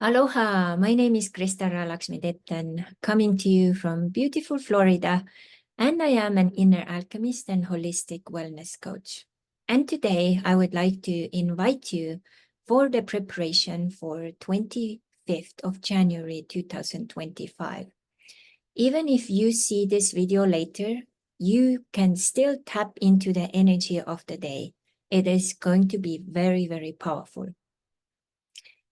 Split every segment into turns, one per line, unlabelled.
Aloha, my name is Krista Laxmidettan, coming to you from beautiful Florida, and I am an inner alchemist and holistic wellness coach. And today I would like to invite you for the preparation for 25th of January 2025. Even if you see this video later, you can still tap into the energy of the day. It is going to be very, very powerful.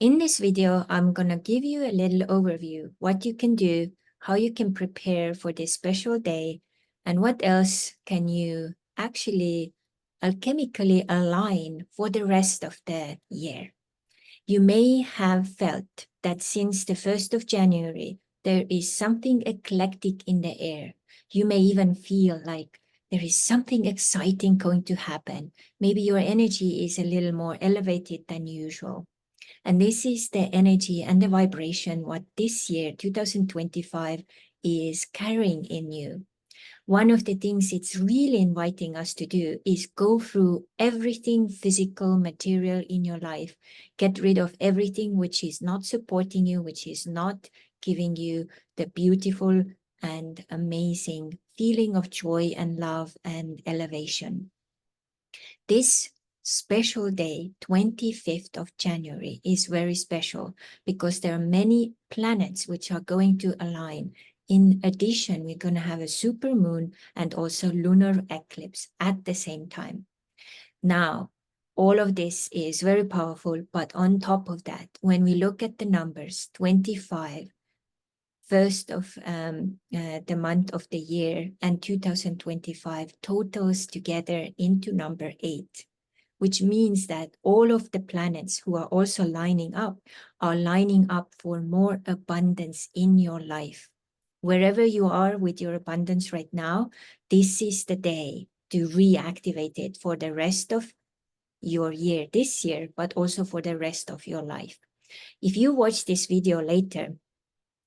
In this video, I'm going to give you a little overview, what you can do, how you can prepare for this special day, and what else can you actually alchemically align for the rest of the year. You may have felt that since the 1st of January, there is something eclectic in the air. You may even feel like there is something exciting going to happen. Maybe your energy is a little more elevated than usual. And this is the energy and the vibration what this year, 2025, is carrying in you. One of the things it's really inviting us to do is go through everything physical, material in your life. Get rid of everything which is not supporting you, which is not giving you the beautiful and amazing feeling of joy and love and elevation. This special day, 25th of January, is very special because there are many planets which are going to align. In addition, we're going to have a supermoon and also lunar eclipse at the same time. Now, all of this is very powerful, but on top of that, when we look at the numbers, 25, first of the month of the year, and 2025 totals together into number 8, which means that all of the planets who are also lining up are lining up for more abundance in your life. Wherever you are with your abundance right now, this is the day to reactivate it for the rest of your year, this year, but also for the rest of your life. If you watch this video later,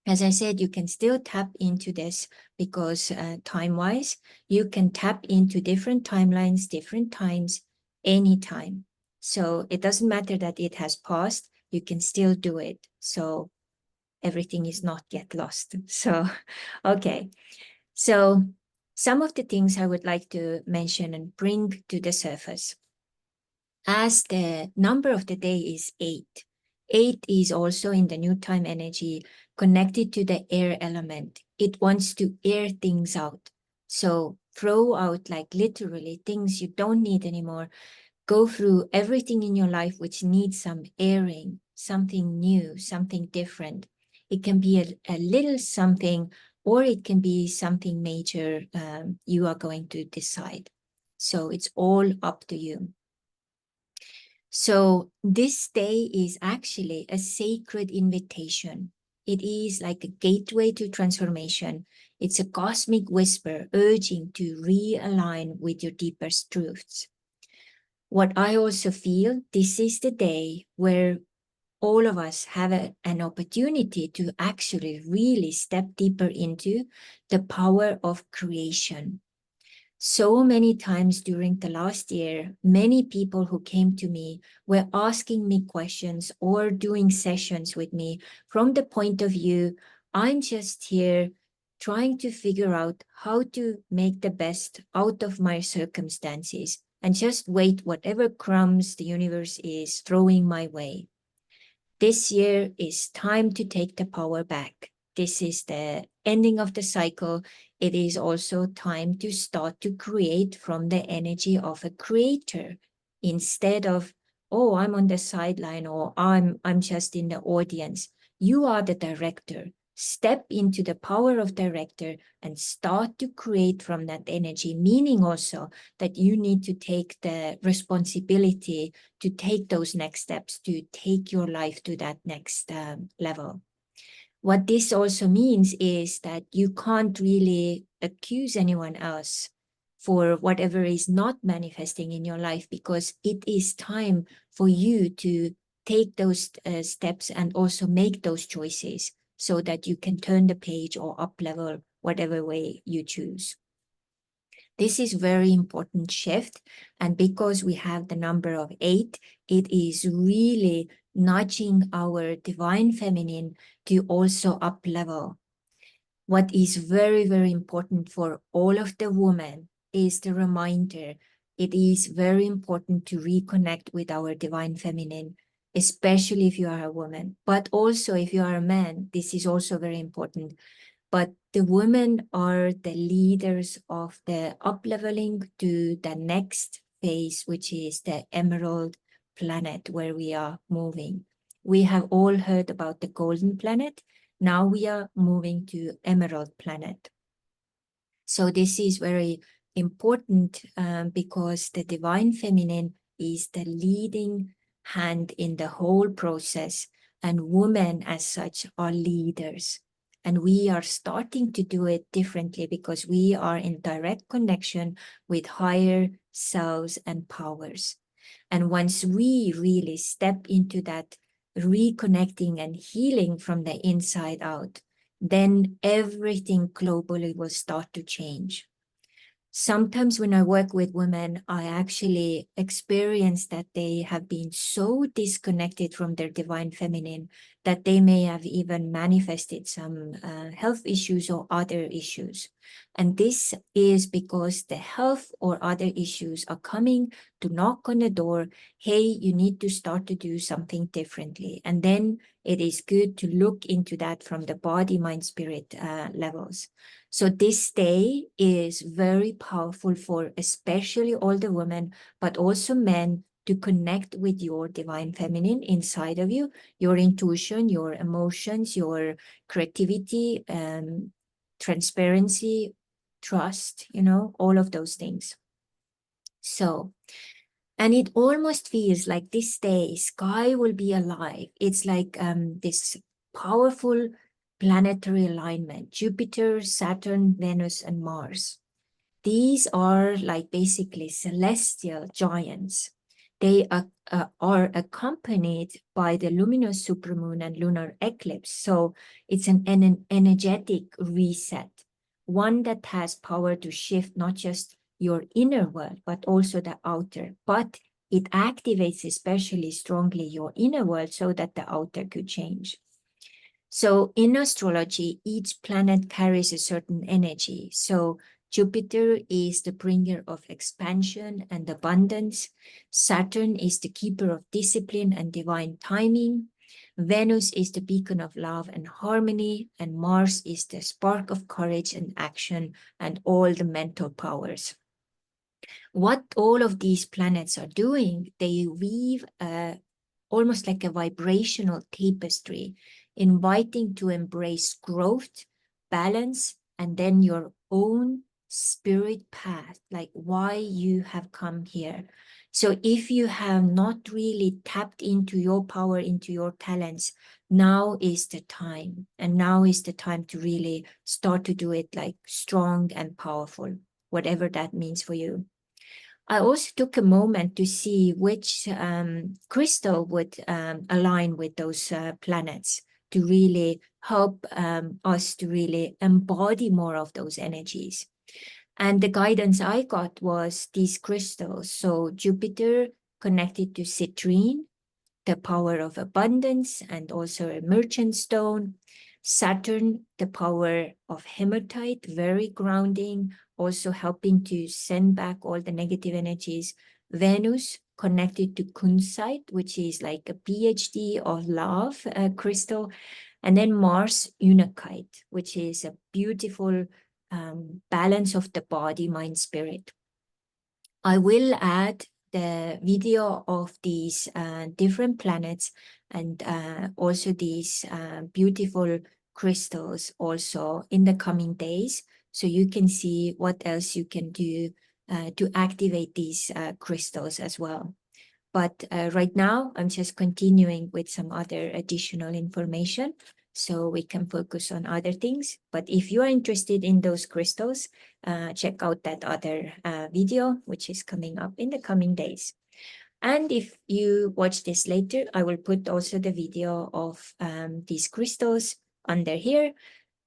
as I said, you can still tap into this because time-wise, you can tap into different timelines, different times, anytime. So it doesn't matter that it has passed, you can still do it. So everything is not yet lost. So, okay. So some of the things I would like to mention and bring to the surface. As the number of the day is 8, 8 is also in the new time energy connected to the air element. It wants to air things out. So throw out like literally things you don't need anymore. Go through everything in your life which needs some airing, something new, something different. It can be a little something, or it can be something major you are going to decide. So it's all up to you. So this day is actually a sacred invitation. It is like a gateway to transformation. It's a cosmic whisper urging to realign with your deepest truths. What I also feel, this is the day where all of us have an opportunity to actually really step deeper into the power of creation. So many times during the last year, many people who came to me were asking me questions or doing sessions with me from the point of view, I'm just here trying to figure out how to make the best out of my circumstances and just wait whatever crumbs the universe is throwing my way. This year is time to take the power back. This is the ending of the cycle. It is also time to start to create from the energy of a creator instead of, oh, I'm on the sideline or I'm just in the audience. You are the director. Step into the power of director and start to create from that energy, meaning also that you need to take the responsibility to take those next steps, to take your life to that next level. What this also means is that you can't really accuse anyone else for whatever is not manifesting in your life, because it is time for you to take those steps and also make those choices so that you can turn the page or up level whatever way you choose. This is very important shift. And because we have the number of 8, it is really nudging our divine feminine to also up level. What is very, very important for all of the women is the reminder. It is very important to reconnect with our divine feminine, especially if you are a woman. But also if you are a man, this is also very important. But the women are the leaders of the up-leveling to the next phase, which is the emerald planet where we are moving. We have all heard about the golden planet. Now we are moving to emerald planet. So this is very important because the divine feminine is the leading hand in the whole process, and women as such are leaders. And we are starting to do it differently because we are in direct connection with higher selves and powers. And once we really step into that reconnecting and healing from the inside out, then everything globally will start to change. Sometimes when I work with women, I actually experience that they have been so disconnected from their divine feminine that they may have even manifested some health issues or other issues. And this is because the health or other issues are coming to knock on the door. Hey, you need to start to do something differently. And then it is good to look into that from the body, mind, spirit levels. So this day is very powerful for especially older women, but also men, to connect with your divine feminine inside of you, your intuition, your emotions, your creativity, transparency, trust, all of those things. So, and it almost feels like this day, sky will be alive. It's like this powerful planetary alignment, Jupiter, Saturn, Venus, and Mars. These are like basically celestial giants. They are accompanied by the luminous supermoon and lunar eclipse. So it's an energetic reset, one that has power to shift not just your inner world, but also the outer. But it activates especially strongly your inner world so that the outer could change. So in astrology, each planet carries a certain energy. So Jupiter is the bringer of expansion and abundance. Saturn is the keeper of discipline and divine timing. Venus is the beacon of love and harmony. And Mars is the spark of courage and action and all the mental powers. What all of these planets are doing, they weave almost like a vibrational tapestry, inviting to embrace growth, balance, and then your own spirit path, like why you have come here. So if you have not really tapped into your power, into your talents, now is the time. And now is the time to really start to do it like strong and powerful, whatever that means for you. I also took a moment to see which crystal would align with those planets to really help us to really embody more of those energies. And the guidance I got was these crystals. So Jupiter connected to citrine, the power of abundance, and also a merchant stone. Saturn, the power of hematite, very grounding, also helping to send back all the negative energies. Venus connected to kunzite, which is like a PhD of love crystal. And then Mars, unakite, which is a beautiful balance of the body, mind, spirit. I will add the video of these different planets and also these beautiful crystals also in the coming days, so you can see what else you can do to activate these crystals as well. But right now, I'm just continuing with some other additional information so we can focus on other things. But if you are interested in those crystals, check out that other video, which is coming up in the coming days. And if you watch this later, I will put also the video of these crystals under here.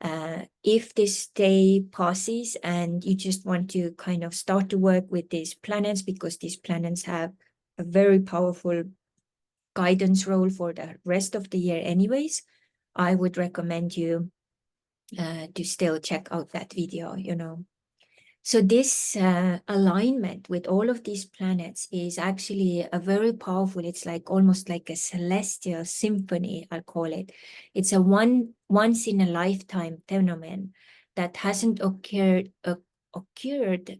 If this day passes and you just want to kind of start to work with these planets, because these planets have a very powerful guidance role for the rest of the year anyways, I would recommend you to still check out that video, you know. So this alignment with all of these planets is actually a very powerful, it's like almost like a celestial symphony, I'll call it. It's a once in a lifetime phenomenon that hasn't occurred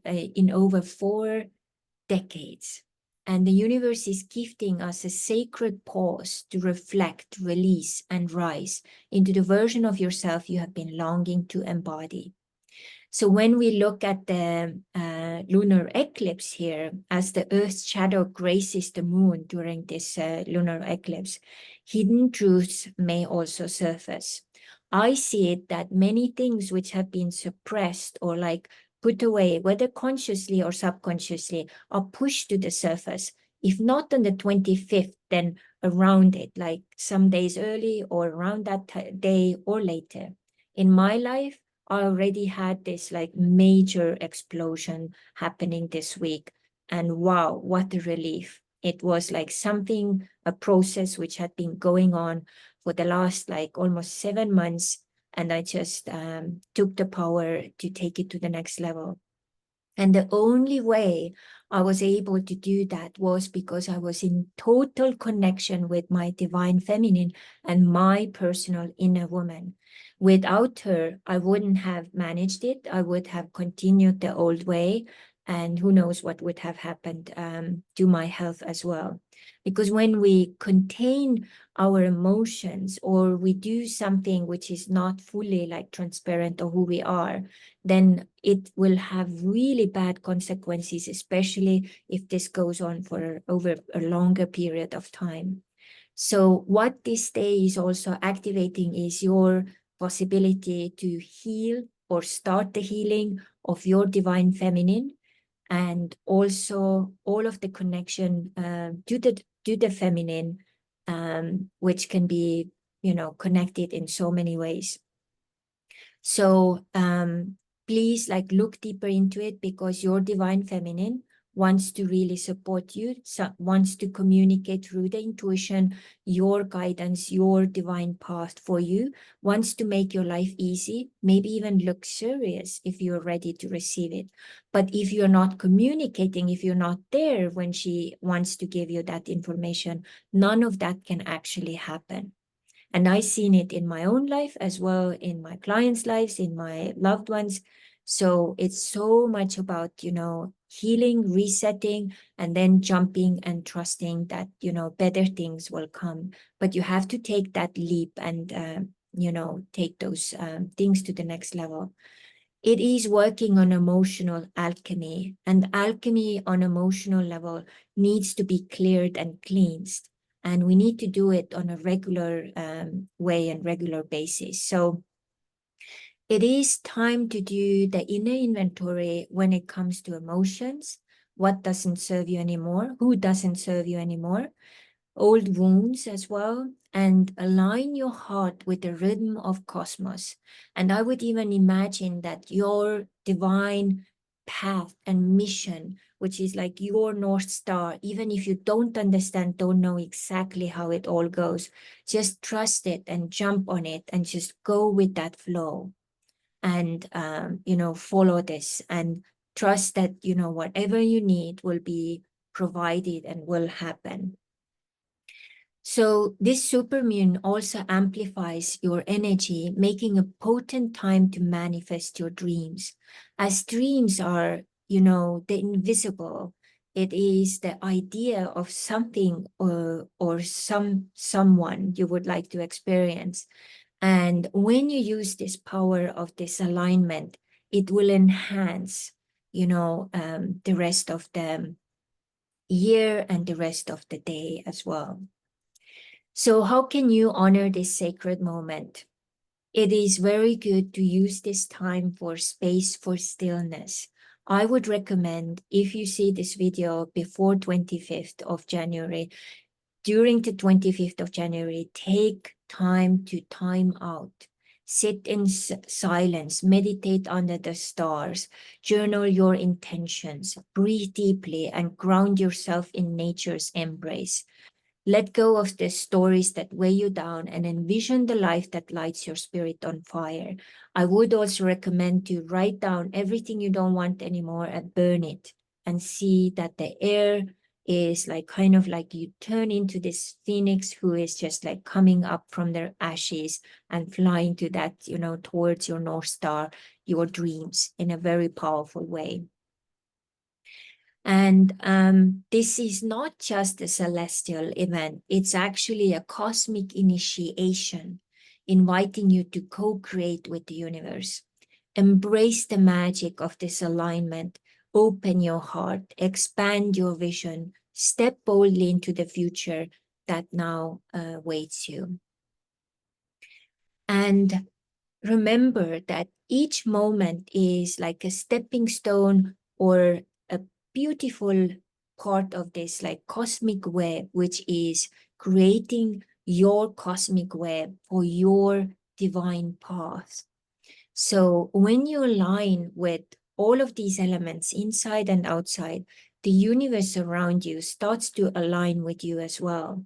in over 4 decades. And the universe is gifting us a sacred pause to reflect, release, and rise into the version of yourself you have been longing to embody. So when we look at the lunar eclipse here, as the Earth's shadow graces the moon during this lunar eclipse, hidden truths may also surface. I see it that many things which have been suppressed or like put away, whether consciously or subconsciously, are pushed to the surface. If not on the 25th, then around it, like some days early or around that day or later. In my life, I already had this like major explosion happening this week. And wow, what a relief. It was like something, a process which had been going on for the last like almost 7 months. And I just took the power to take it to the next level. And the only way I was able to do that was because I was in total connection with my divine feminine and my personal inner woman. Without her, I wouldn't have managed it. I would have continued the old way. And who knows what would have happened to my health as well. Because when we contain our emotions or we do something which is not fully like transparent or who we are, then it will have really bad consequences, especially if this goes on for over a longer period of time. So what this day is also activating is your possibility to heal or start the healing of your divine feminine, and also all of the connection to the feminine, which can be, you know, connected in so many ways. So please like look deeper into it, because your divine feminine wants to really support you, wants to communicate through the intuition, your guidance, your divine path for you, wants to make your life easy, maybe even luxurious if you're ready to receive it. But if you're not communicating, if you're not there when she wants to give you that information, none of that can actually happen. And I've seen it in my own life as well, in my clients' lives, in my loved ones. So it's so much about, you know, healing, resetting, and then jumping and trusting that, you know, better things will come. But you have to take that leap and, you know, take those things to the next level. It is working on emotional alchemy, and alchemy on emotional level needs to be cleared and cleansed. And we need to do it on a regular way and regular basis. So it is time to do the inner inventory when it comes to emotions. What doesn't serve you anymore? Who doesn't serve you anymore? Old wounds as well, and align your heart with the rhythm of cosmos. And I would even imagine that your divine path and mission, which is like your North Star, even if you don't understand, don't know exactly how it all goes, just trust it and jump on it and just go with that flow. And, you know, follow this and trust that, you know, whatever you need will be provided and will happen. So this supermoon also amplifies your energy, making a potent time to manifest your dreams. As dreams are, you know, the invisible, it is the idea of something or someone you would like to experience. And when you use this power of this alignment, it will enhance, you know, the rest of the year and the rest of the day as well. So how can you honor this sacred moment? It is very good to use this time for space for stillness. I would recommend, if you see this video before 25th of January, during the 25th of January, take time to time out. Sit in silence, meditate under the stars, journal your intentions, breathe deeply, and ground yourself in nature's embrace. Let go of the stories that weigh you down and envision the life that lights your spirit on fire. I would also recommend to write down everything you don't want anymore and burn it, and see that the air is like kind of like you turn into this phoenix who is just like coming up from their ashes and flying to that, towards your North Star, your dreams, in a very powerful way. And this is not just a celestial event, it's actually a cosmic initiation, inviting you to co-create with the universe. Embrace the magic of this alignment, open your heart, expand your vision, step boldly into the future that now waits you. And remember that each moment is like a stepping stone or a beautiful part of this like cosmic web, which is creating your cosmic web for your divine path. So when you align with all of these elements inside and outside, the universe around you starts to align with you as well.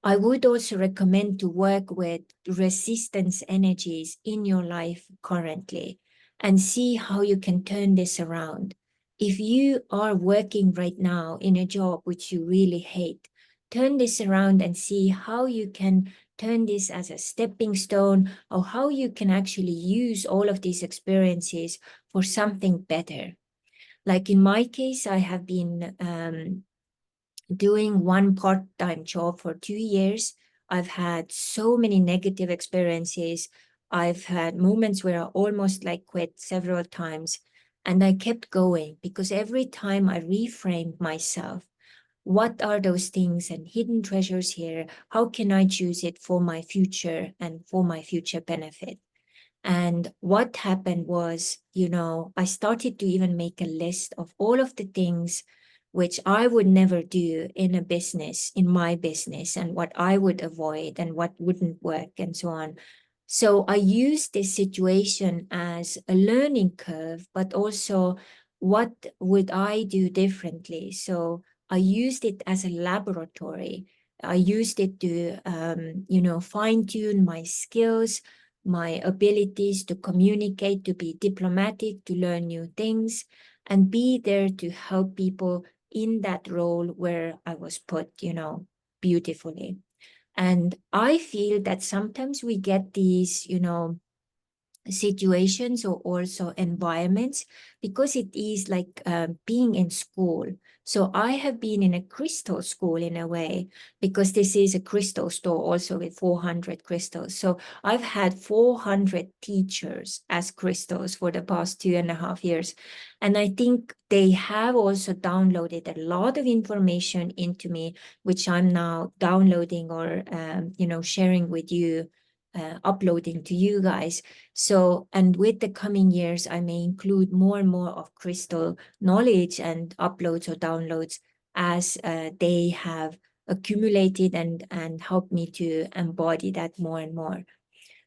I would also recommend to work with resistance energies in your life currently and see how you can turn this around. If you are working right now in a job which you really hate, turn this around and see how you can turn this as a stepping stone, or how you can actually use all of these experiences for something better. Like in my case, I have been doing one part-time job for 2 years. I've had so many negative experiences. I've had moments where I almost like quit several times, and I kept going because every time I reframed myself, what are those things and hidden treasures here? How can I choose it for my future and for my future benefit? And what happened was, I started to even make a list of all of the things which I would never do in a business, in my business, and what I would avoid and what wouldn't work and so on. So I used this situation as a learning curve, but also what would I do differently? So I used it as a laboratory. I used it to, fine tune my skills, my abilities to communicate, to be diplomatic, to learn new things, and be there to help people in that role where I was put, beautifully. And I feel that sometimes we get these, situations or also environments because it is like being in school. So I have been in a crystal school in a way, because this is a crystal store also with 400 crystals. So I've had 400 teachers as crystals for the past 2.5 years. And I think they have also downloaded a lot of information into me, which I'm now downloading or, sharing with you, uploading to you guys. So, and with the coming years, I may include more and more of crystal knowledge and uploads or downloads as they have accumulated and helped me to embody that more and more.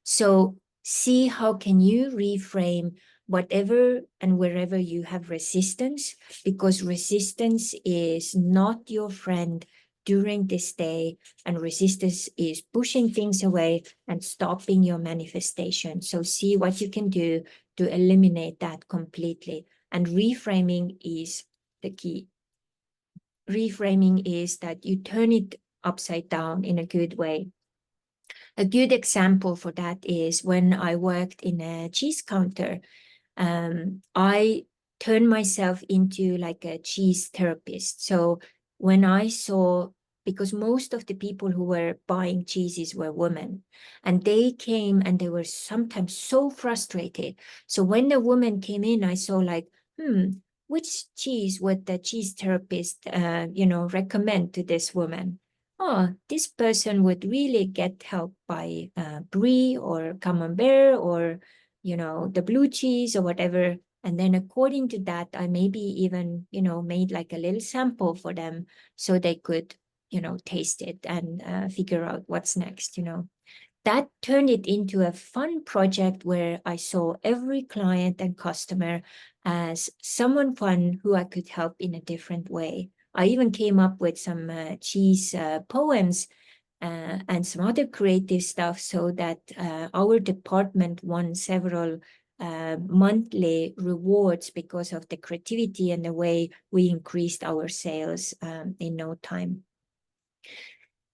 So see how can you reframe whatever and wherever you have resistance, because resistance is not your friend during this day, and resistance is pushing things away and stopping your manifestation. So see what you can do to eliminate that completely. And reframing is the key. Reframing is that you turn it upside down in a good way. A good example for that is when I worked in a cheese counter. I turned myself into like a cheese therapist. So when I saw, because most of the people who were buying cheeses were women, and they came and they were sometimes so frustrated. So when the woman came in, I saw like, which cheese would the cheese therapist, recommend to this woman? Oh, this person would really get help by brie or camembert or, the blue cheese or whatever. And then according to that, I maybe even, made like a little sample for them so they could, taste it and figure out what's next, that turned it into a fun project where I saw every client and customer as someone fun who I could help in a different way. I even came up with some cheese poems and some other creative stuff so that our department won several monthly rewards because of the creativity and the way we increased our sales in no time.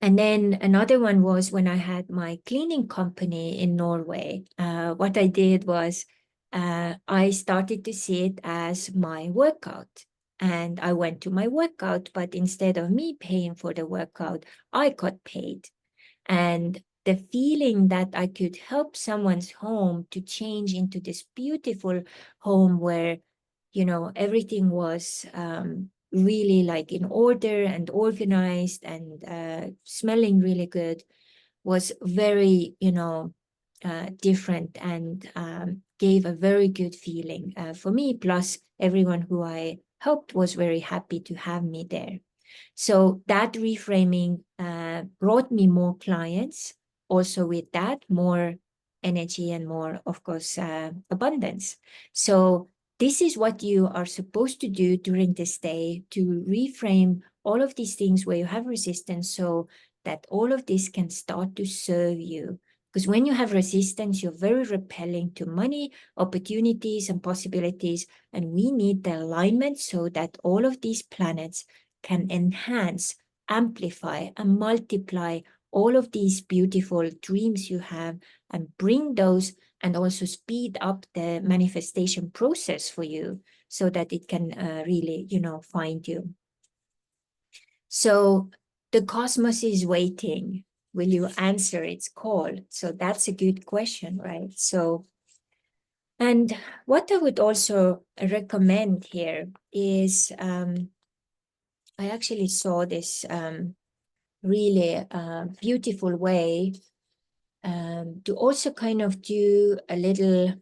And then another one was when I had my cleaning company in Norway. What I did was I started to see it as my workout. And I went to my workout, but instead of me paying for the workout, I got paid. And the feeling that I could help someone's home to change into this beautiful home where, you know, everything was really like in order and organized and smelling really good was very, you know, different and gave a very good feeling for me. Plus, everyone who I helped was very happy to have me there. So that reframing brought me more clients. Also with that, more energy and more, of course, abundance. So this is what you are supposed to do during this day to reframe all of these things where you have resistance so that all of this can start to serve you. Because when you have resistance, you're very repelling to money, opportunities, and possibilities. And we need the alignment so that all of these planets can enhance, amplify, and multiply all of these beautiful dreams you have and bring those and also speed up the manifestation process for you so that it can really, you know, find you. So the cosmos is waiting. Will you answer its call? So that's a good question, right? So, and what I would also recommend here is I actually saw this really beautiful way to also kind of do a little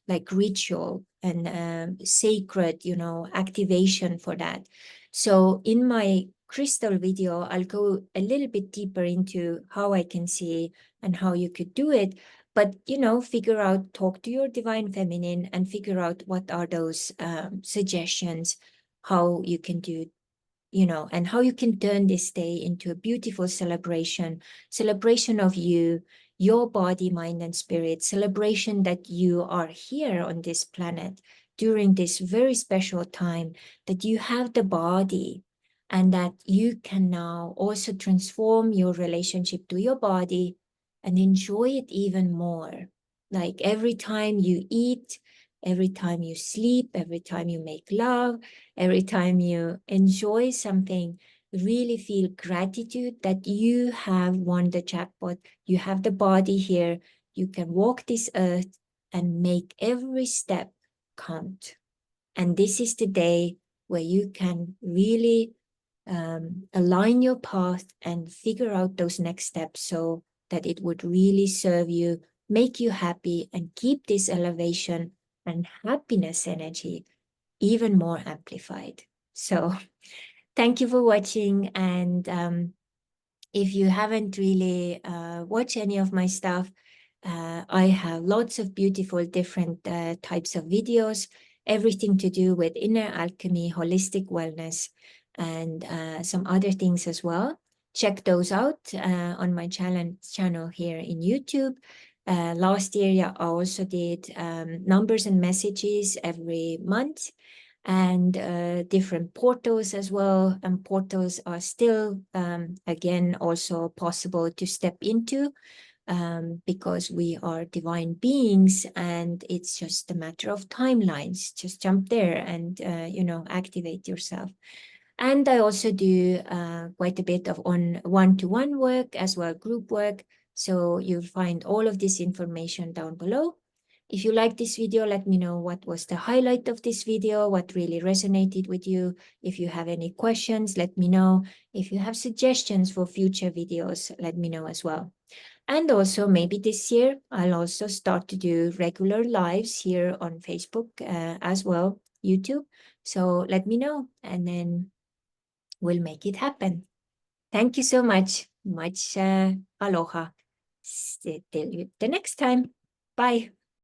like ritual and sacred, you know, activation for that. So in my crystal video, I'll go a little bit deeper into how I can see and how you could do it. But, you know, figure out, talk to your divine feminine and figure out what are those suggestions, how you can do, you know, and how you can turn this day into a beautiful celebration of you, your body, mind, and spirit, celebration that you are here on this planet during this very special time, that you have the body and that you can now also transform your relationship to your body and enjoy it even more. Like every time you eat, every time you sleep, every time you make love, every time you enjoy something, really feel gratitude that you have won the jackpot. You have the body here. You can walk this earth and make every step count. And this is the day where you can really align your path and figure out those next steps so that it would really serve you, make you happy, and keep this elevation and happiness energy even more amplified. So thank you for watching. And if you haven't really watched any of my stuff, I have lots of beautiful different types of videos, everything to do with inner alchemy, holistic wellness, and some other things as well. Check those out on my channel here in YouTube. Last year, yeah, I also did numbers and messages every month and different portals as well. And portals are still, again, also possible to step into because we are divine beings and it's just a matter of timelines. Just jump there and, you know, activate yourself. And I also do quite a bit of one-to-one work as well, group work. So you'll find all of this information down below. If you like this video, let me know what was the highlight of this video, what really resonated with you. If you have any questions, let me know. If you have suggestions for future videos, let me know as well. And also maybe this year, I'll also start to do regular lives here on Facebook as well, YouTube. So let me know and then we'll make it happen. Thank you so much. Much aloha. Till the next time. Bye.